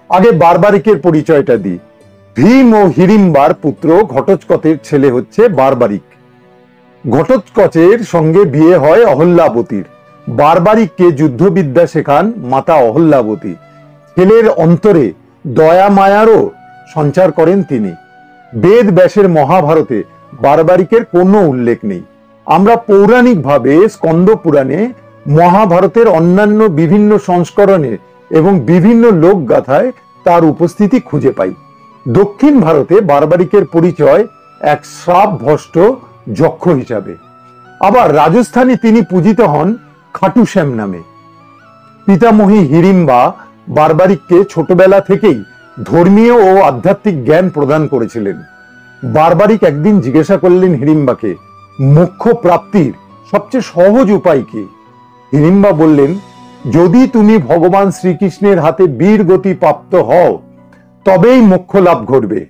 আগে বারবারিকের পরিচয়টা দিই। ভীম ও হিড়িম্বার পুত্র ঘটোৎকচের ছেলে হচ্ছে বারবারিক। ঘটোৎকচের সঙ্গে বিয়ে হয় অহল্যাবতীর। বারবারিককে যুদ্ধবিদ্যা শেখান মাতা অহল্যাবতী। ছেলের অন্তরে দয়া মায়ারও সঞ্চার করেন তিনি। বেদ ব্যাসের মহাভারতে বারবারিকের কোনো উল্লেখ নেই। আমরা পৌরাণিকভাবে স্কন্দ পুরাণে, মহাভারতের অন্যান্য বিভিন্ন সংস্করণে এবং বিভিন্ন লোকগাথায় তার উপস্থিতি খুঁজে পাই। দক্ষিণ ভারতে বারবারিকের পরিচয় এক শ্রাপ ভ্রষ্ট যক্ষ হিসাবে। আবার রাজস্থানে তিনি পূজিত হন খাটুশ্যাম নামে। পিতামহী হিড়িম্বা বারবারিককে ছোটবেলা থেকেই ধর্মীয় ও আধ্যাত্মিক জ্ঞান প্রদান করেছিলেন। বারবারিক একদিন জিজ্ঞাসা করলেন হিড়িম্বাকে, মোক্ষ প্রাপ্তির সবচেয়ে সহজ উপায় কি? হিড়িম্বা বললেন, যদি তুমি ভগবান শ্রীকৃষ্ণের হাতে বীর গতি প্রাপ্ত হও তবেই মোক্ষ লাভ ঘটবে।